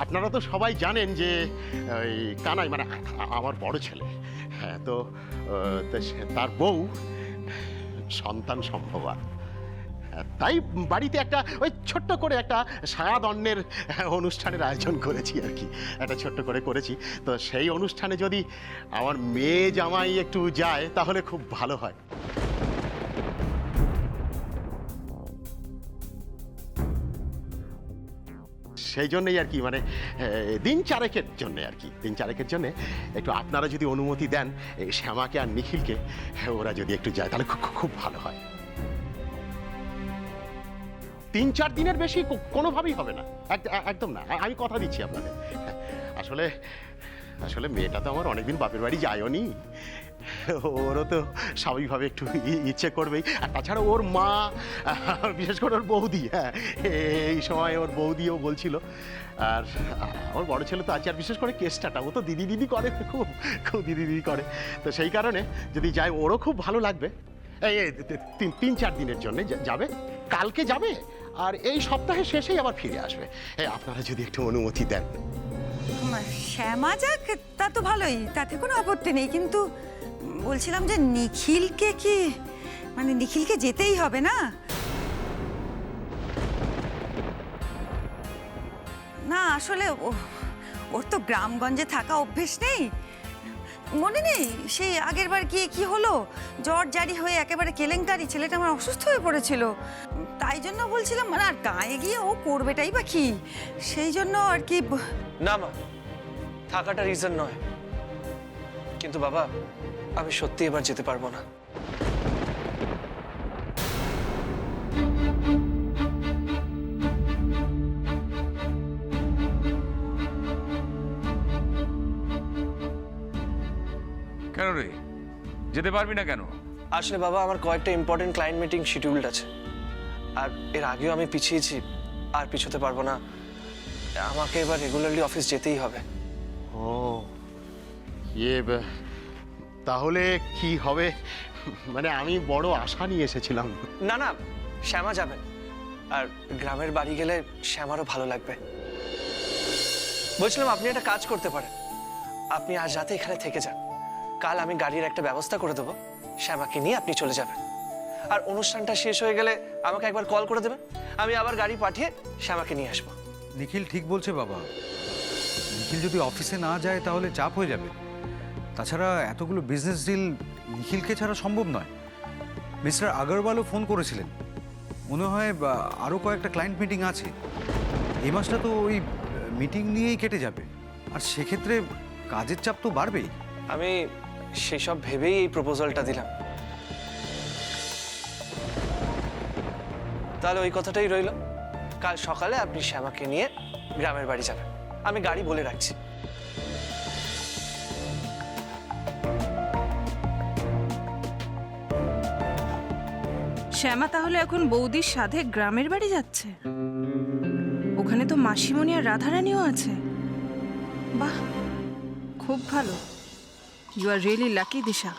আপনারা তো সবাই জানেন যে ওই কানাই মানে আমার বড় ছেলে, হ্যাঁ, তো তার বউ সন্তান সম্ভবা, তাই বাড়িতে একটা ওই ছোট্ট করে একটা সায়াদন্নের অনুষ্ঠানের আয়োজন করেছি আর কি, একটা ছোট্ট করে করেছি। তো সেই অনুষ্ঠানে যদি আমার মেয়ে জামাই একটু যায় তাহলে খুব ভালো হয়। সেই জন্যই আর কি, মানে দিন চারেকের জন্যে আর কি, দিন চারেকের জন্যে একটু আপনারা যদি অনুমতি দেন শ্যামাকে আর নিখিলকে, ওরা যদি একটু যায় তাহলে খুব খুব ভালো হয়। 3-4 দিনের বেশি কোনোভাবেই হবে না, একদম না, আমি কথা দিচ্ছি আপনাদের। আসলে আসলে মেয়েটা তো আমার অনেকদিন বাপের বাড়ি যায়নি, ওরও তো স্বাভাবিকভাবে একটু ইচ্ছে করবেই। আর তাছাড়া ওর মা, বিশেষ করে ওর বৌদি, হ্যাঁ, এই সময় ওর বৌদিও বলছিল। আর ওর বড় ছেলে তো আছে, আর বিশেষ করে কেষ্টাটা, ও তো দিদি দিদি করে, খুব খুব দিদি দিদি করে। তো সেই কারণে যদি যায় ওরও খুব ভালো লাগবে। এই 3-4 দিনের জন্য যাবে, কালকে যাবে আর এই সপ্তাহের শেষেই আবার ফিরে আসবে। আপনারা যদি একটু অনুমতি দেন। শ্যামা যাক তা তো ভালোই, তাতে কোনো আপত্তি নেই, কিন্তু বলছিলাম যে নিখিলকে কি, মানে নিখিলকে যেতেই হবে না? না আসলে ওর তো গ্রামগঞ্জে থাকা অভ্যেস নেই, মনে নেই সেই আগের বার গিয়ে কি হলো, জ্বর জারি হয়ে একেবারে কেলেঙ্কারি, ছেলেটা আমার অসুস্থ হয়ে পড়েছিল। তাই জন্য বলছিলাম, মানে আর গায়ে গিয়ে ও করবেটাই বা কি, সেই জন্য আর কি। না মা, থাকাটা রিজন নয়, কিন্তু বাবা আমি সত্যি এবার যেতে পারবো না। কেন রে, যেতে পারবি না কেন? আসলে বাবা আমার কয়েকটা ইম্পর্টেন্ট ক্লায়েন্ট মিটিং শিডিউলড আছে, আর এর আগেও আমি পিছিয়েছি, আর পিছোতে পারবো না। আমাকে এবার রেগুলারলি অফিস যেতেই হবে। ও তাহলে কি হবে, মানে আমি বড় আশা নিয়ে এসেছিলাম। না না, শ্যামা যাবেন, আর গ্রামের বাড়ি গেলে শ্যামারও ভালো লাগবে। বলছিলাম আপনি একটা কাজ করতে পারেন, আপনি আজ রাতে এখানে থেকে যান, কাল আমি গাড়ির একটা ব্যবস্থা করে দেবো, শ্যামাকে নিয়ে আপনি চলে যাবেন। আর অনুষ্ঠানটা শেষ হয়ে গেলে আমাকে একবার কল করে দেবেন, আমি আবার গাড়ি পাঠিয়ে শ্যামাকে নিয়ে আসবো। নিখিল ঠিক বলছে বাবা, নিখিল যদি অফিসে না যায় তাহলে চাপ হয়ে যাবে। তাছাড়া এতগুলো বিজনেস ডিল নিখিলকে ছাড়া সম্ভব নয়। মিস্টার আগরওয়ালও ফোন করেছিলেন, মনে হয় আরও কয়েকটা ক্লায়েন্ট মিটিং আছে। এই মাসটা তো ওই মিটিং নিয়েই কেটে যাবে, আর সেক্ষেত্রে কাজের চাপ তো বাড়বেই। আমি সেই সব ভেবেই এই প্রপোজালটা দিলাম। তাহলে ওই কথাটাই রইল, কাল সকালে আপনি শ্যামাকে নিয়ে গ্রামের বাড়ি যাবেন, আমি গাড়ি বলে রাখছি। শ্যামা তাহলে এখন বৌদির সাথে গ্রামের বাড়ি যাচ্ছে? ওখানে তো মাসিমণি আর রাধারানীও আছে। বাহ, খুব ভালো। You are really lucky Disha.